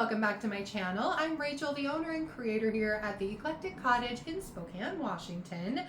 welcome back to my channel. I'm Rachel, the owner and creator here at the Eclectic Cottage in Spokane, Washington.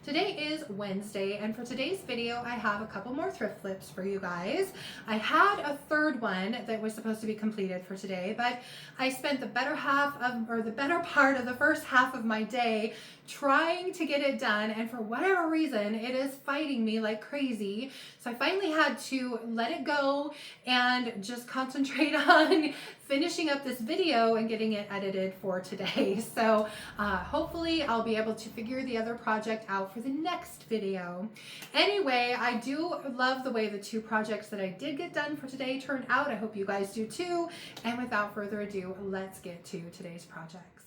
Today is Wednesday, and for today's video, I have a couple more thrift flips for you guys. I had a third one that was supposed to be completed for today, but I spent the better part of the first half of my day trying to get it done, and for whatever reason, it is fighting me like crazy. So I finally had to let it go and just concentrate on finishing up this video and getting it edited for today. So hopefully I'll be able to figure the other project out for the next video. Anyway, I do love the way the two projects that I did get done for today turned out. I hope you guys do too. And without further ado, let's get to today's projects.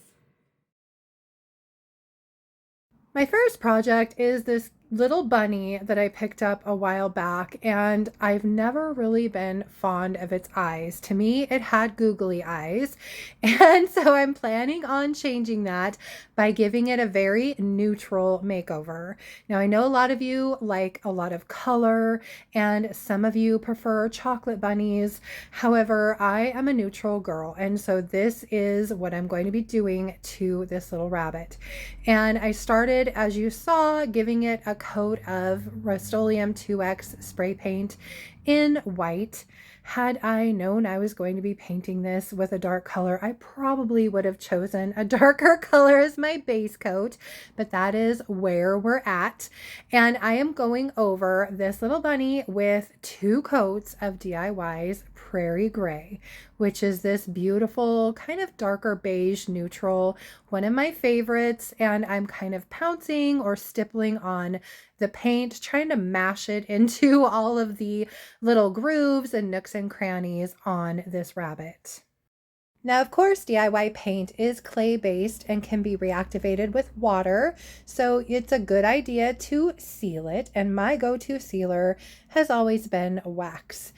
My first project is this little bunny that I picked up a while back, and I've never really been fond of its eyes. To me, it had googly eyes, and so I'm planning on changing that by giving it a very neutral makeover. Now, I know a lot of you like a lot of color, and some of you prefer chocolate bunnies. However, I am a neutral girl, and so this is what I'm going to be doing to this little rabbit. And I started, as you saw, giving it a coat of Rustoleum 2X spray paint in white. Had I known I was going to be painting this with a dark color, I probably would have chosen a darker color as my base coat, but that is where we're at. And I am going over this little bunny with two coats of DIY's Prairie Gray, which is this beautiful kind of darker beige neutral, one of my favorites, and I'm kind of pouncing or stippling on the paint, trying to mash it into all of the little grooves and nooks and crannies on this rabbit. Now, of course, DIY paint is clay-based and can be reactivated with water, so it's a good idea to seal it, and my go-to sealer has always been wax.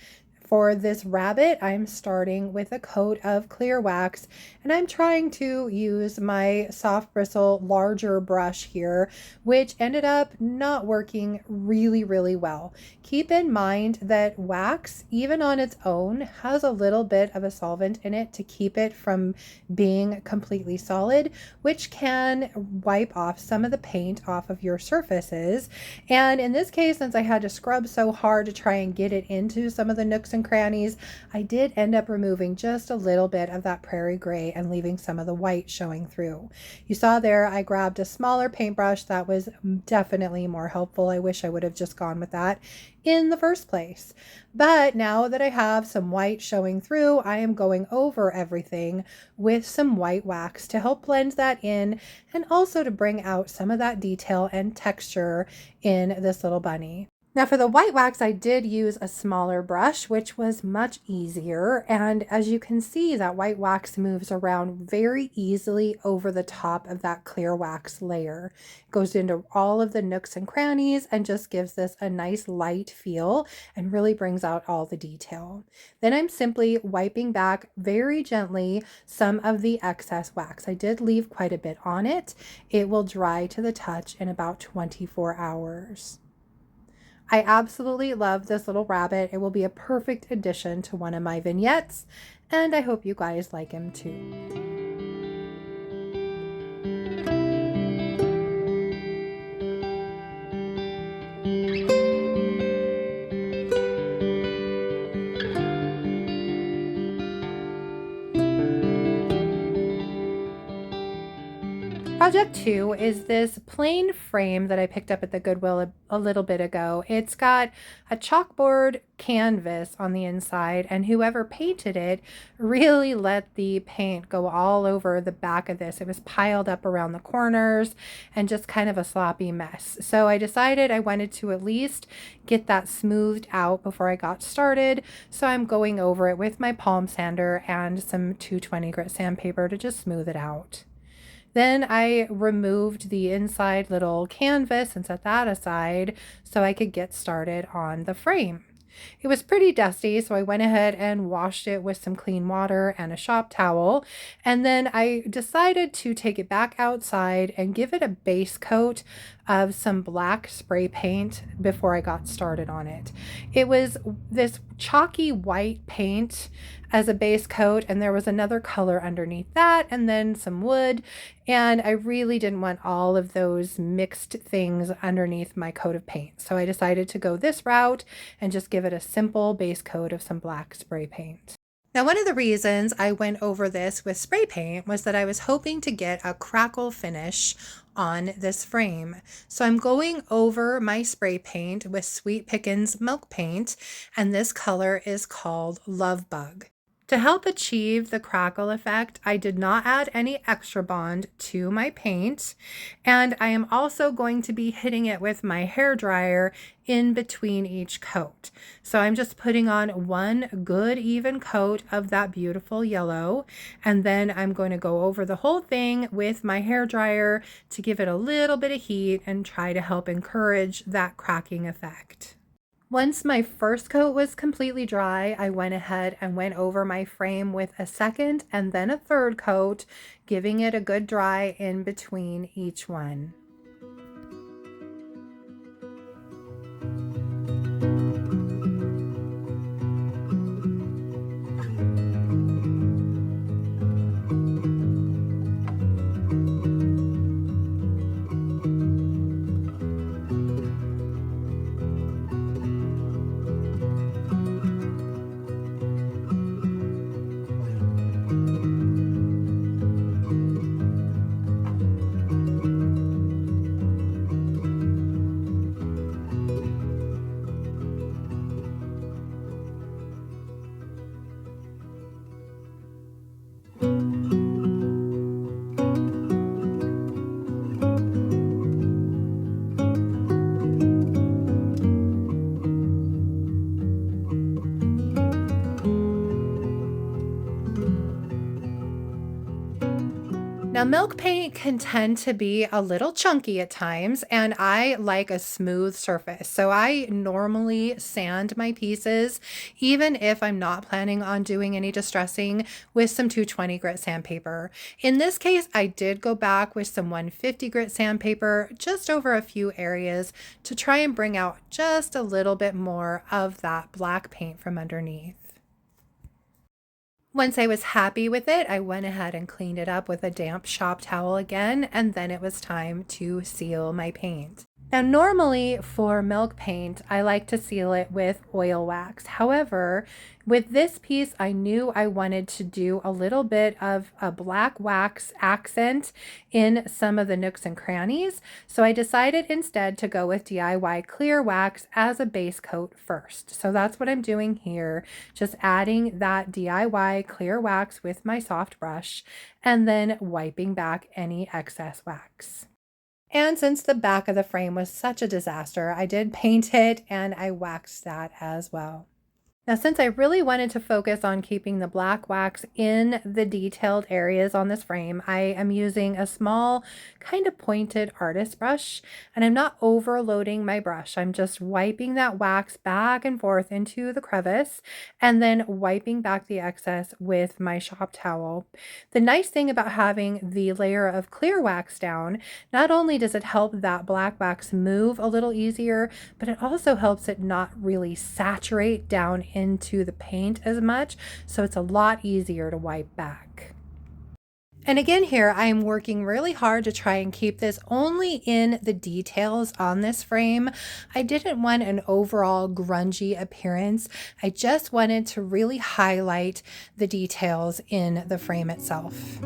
For this rabbit, I'm starting with a coat of clear wax, and I'm trying to use my soft bristle larger brush here, which ended up not working really well. Keep in mind that wax, even on its own, has a little bit of a solvent in it to keep it from being completely solid, which can wipe off some of the paint off of your surfaces. And in this case, since I had to scrub so hard to try and get it into some of the nooks and crannies, I did end up removing just a little bit of that Prairie Gray and leaving some of the white showing through. You saw there I grabbed a smaller paintbrush. That was definitely more helpful. I wish I would have just gone with that in the first place. But now that I have some white showing through, I am going over everything with some white wax to help blend that in and also to bring out some of that detail and texture in this little bunny. Now for the white wax, I did use a smaller brush, which was much easier. And as you can see, that white wax moves around very easily over the top of that clear wax layer. It goes into all of the nooks and crannies and just gives this a nice light feel and really brings out all the detail. Then I'm simply wiping back very gently some of the excess wax. I did leave quite a bit on it. It will dry to the touch in about 24 hours. I absolutely love this little rabbit. It will be a perfect addition to one of my vignettes, and I hope you guys like him too. Project 2 is this plain frame that I picked up at the Goodwill a little bit ago. It's got a chalkboard canvas on the inside, and whoever painted it really let the paint go all over the back of this. It was piled up around the corners and just kind of a sloppy mess. So I decided I wanted to at least get that smoothed out before I got started. So I'm going over it with my palm sander and some 220 grit sandpaper to just smooth it out. Then I removed the inside little canvas and set that aside so I could get started on the frame. It was pretty dusty, so I went ahead and washed it with some clean water and a shop towel. And then I decided to take it back outside and give it a base coat of some black spray paint before I got started on it. It was this chalky white paint as a base coat, and there was another color underneath that, and then some wood. And I really didn't want all of those mixed things underneath my coat of paint. So I decided to go this route and just give it a simple base coat of some black spray paint. Now, one of the reasons I went over this with spray paint was that I was hoping to get a crackle finish on this frame. So I'm going over my spray paint with Sweet Pickins milk paint, and this color is called Love Bug. To help achieve the crackle effect, I did not add any extra bond to my paint, and I am also going to be hitting it with my hair dryer in between each coat. So I'm just putting on one good even coat of that beautiful yellow, and then I'm going to go over the whole thing with my hair dryer to give it a little bit of heat and try to help encourage that cracking effect. Once my first coat was completely dry, I went ahead and went over my frame with a second and then a third coat, giving it a good dry in between each one. Now, milk paint can tend to be a little chunky at times, and I like a smooth surface. So I normally sand my pieces, even if I'm not planning on doing any distressing, with some 220 grit sandpaper. In this case, I did go back with some 150 grit sandpaper just over a few areas to try and bring out just a little bit more of that black paint from underneath. Once I was happy with it, I went ahead and cleaned it up with a damp shop towel again, and then it was time to seal my paint. Now, normally for milk paint, I like to seal it with oil wax. However, with this piece, I knew I wanted to do a little bit of a black wax accent in some of the nooks and crannies. So I decided instead to go with DIY clear wax as a base coat first. So that's what I'm doing here, just adding that DIY clear wax with my soft brush and then wiping back any excess wax. And since the back of the frame was such a disaster, I did paint it and I waxed that as well. Now, since I really wanted to focus on keeping the black wax in the detailed areas on this frame, I am using a small kind of pointed artist brush, and I'm not overloading my brush. I'm just wiping that wax back and forth into the crevice and then wiping back the excess with my shop towel. The nice thing about having the layer of clear wax down, not only does it help that black wax move a little easier, but it also helps it not really saturate down into the paint as much, so it's a lot easier to wipe back. And again here, I am working really hard to try and keep this only in the details on this frame. I didn't want an overall grungy appearance. I just wanted to really highlight the details in the frame itself.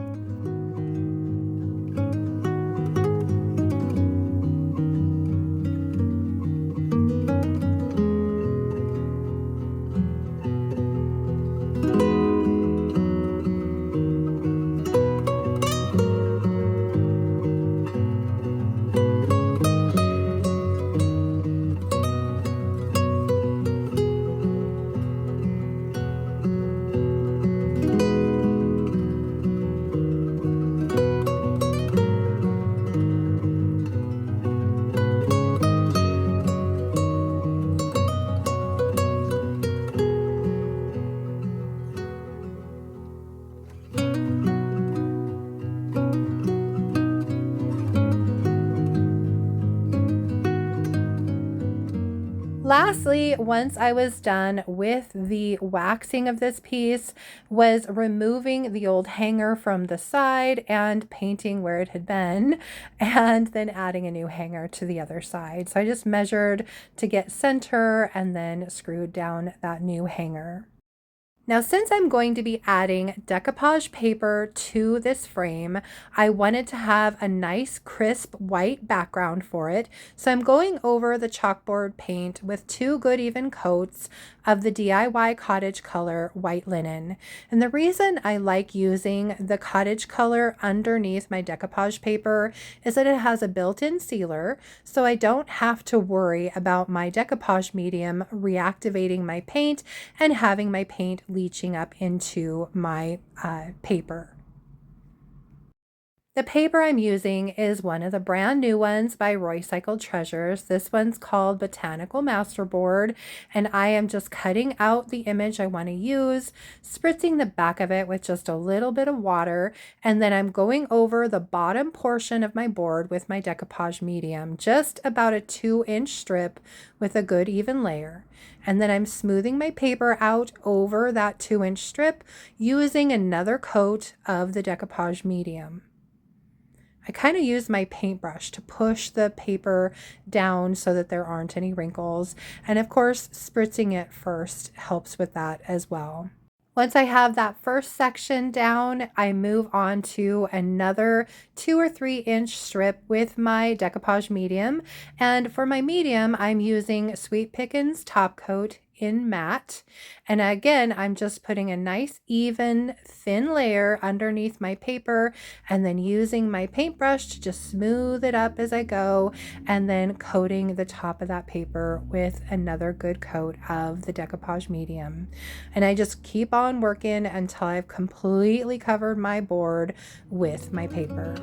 Lastly, once I was done with the waxing of this piece, was removing the old hanger from the side and painting where it had been, and then adding a new hanger to the other side. So I just measured to get center and then screwed down that new hanger. Now, since I'm going to be adding decoupage paper to this frame, I wanted to have a nice crisp white background for it. So I'm going over the chalkboard paint with 2 good even coats of the DIY Cottage color white linen. And the reason I like using the Cottage color underneath my decoupage paper is that it has a built-in sealer, so I don't have to worry about my decoupage medium reactivating my paint and having my paint leaching up into my paper. The paper I'm using is one of the brand new ones by Roycycled Treasures. This one's called Botanical Masterboard, and I am just cutting out the image I want to use, spritzing the back of it with just a little bit of water, and then I'm going over the bottom portion of my board with my decoupage medium, just about a 2-inch strip with a good even layer. And then I'm smoothing my paper out over that 2-inch strip using another coat of the decoupage medium. I kind of use my paintbrush to push the paper down so that there aren't any wrinkles. And of course, spritzing it first helps with that as well. Once I have that first section down, I move on to another 2 or 3 inch strip with my decoupage medium. And for my medium, I'm using Sweet Pickins Topcoat in matte. And again, I'm just putting a nice even thin layer underneath my paper and then using my paintbrush to just smooth it up as I go, and then coating the top of that paper with another good coat of the decoupage medium. And I just keep on working until I've completely covered my board with my paper.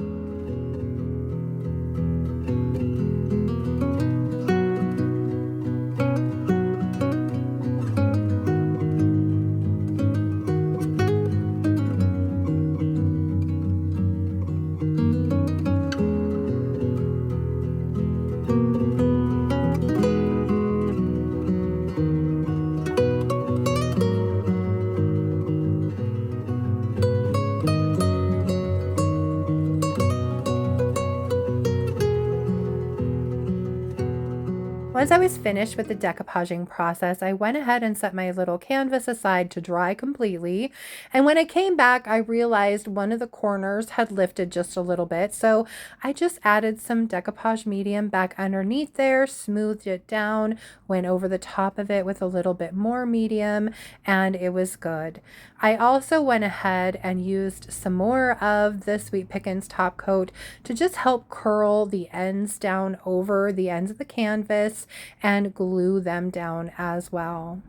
Once I was finished with the decoupaging process, I went ahead and set my little canvas aside to dry completely. And when I came back, I realized one of the corners had lifted just a little bit. So I just added some decoupage medium back underneath there, smoothed it down, went over the top of it with a little bit more medium, and it was good. I also went ahead and used some more of the Sweet Pickins top coat to just help curl the ends down over the ends of the canvas and glue them down as well.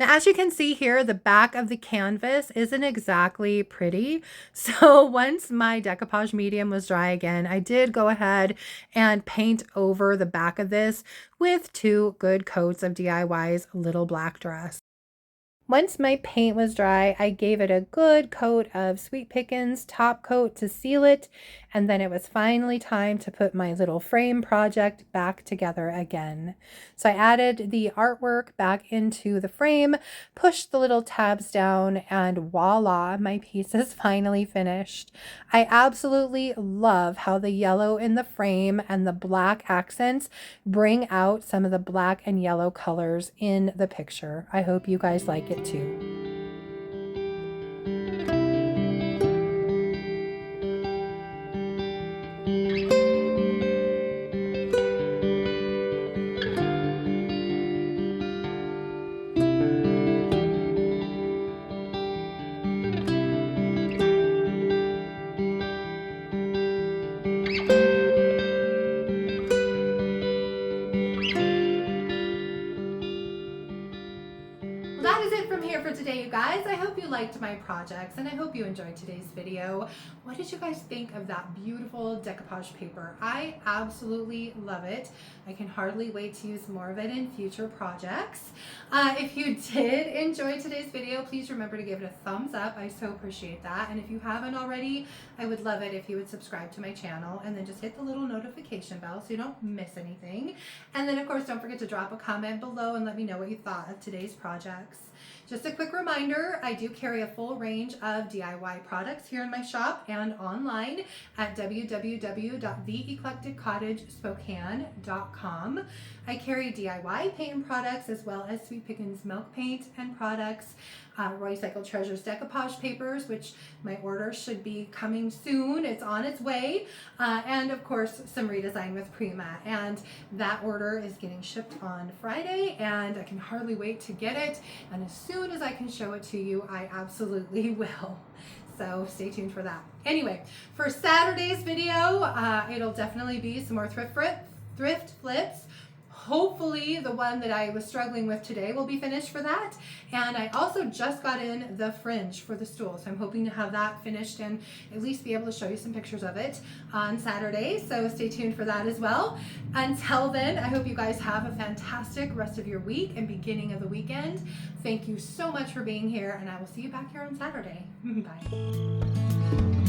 Now, as you can see here, the back of the canvas isn't exactly pretty. So once my decoupage medium was dry again, I did go ahead and paint over the back of this with 2 good coats of DIY's Little Black Dress. Once my paint was dry, I gave it a good coat of Sweet Pickins top coat to seal it, and then it was finally time to put my little frame project back together again. So I added the artwork back into the frame, pushed the little tabs down, and voila, my piece is finally finished. I absolutely love how the yellow in the frame and the black accents bring out some of the black and yellow colors in the picture. I hope you guys like it too. today, you guys. I hope you liked my projects and I hope you enjoyed today's video. What did you guys think of that beautiful decoupage paper? I absolutely love it. I can hardly wait to use more of it in future projects. If you did enjoy today's video, please remember to give it a thumbs up. I so appreciate that. And if you haven't already, I would love it if you would subscribe to my channel and then just hit the little notification bell so you don't miss anything. And then of course, don't forget to drop a comment below and let me know what you thought of today's projects. Just a quick reminder, I do carry a full range of DIY products here in my shop and online at www.theeclecticcottagespokane.com. I carry DIY paint and products as well as Sweet Pickins milk paint and products, Roycycled Treasures decoupage papers, which my order should be coming soon. It's on its way. And of course, some redesign with Prima. And that order is getting shipped on Friday and I can hardly wait to get it. And as soon as I can show it to you, I absolutely will. So stay tuned for that. Anyway, for Saturday's video, it'll definitely be some more thrift flips. Hopefully the one that I was struggling with today will be finished for that. And I also just got in the fringe for the stool. So I'm hoping to have that finished and at least be able to show you some pictures of it on Saturday. So stay tuned for that as well. Until then, I hope you guys have a fantastic rest of your week and beginning of the weekend. Thank you so much for being here and I will see you back here on Saturday. Bye.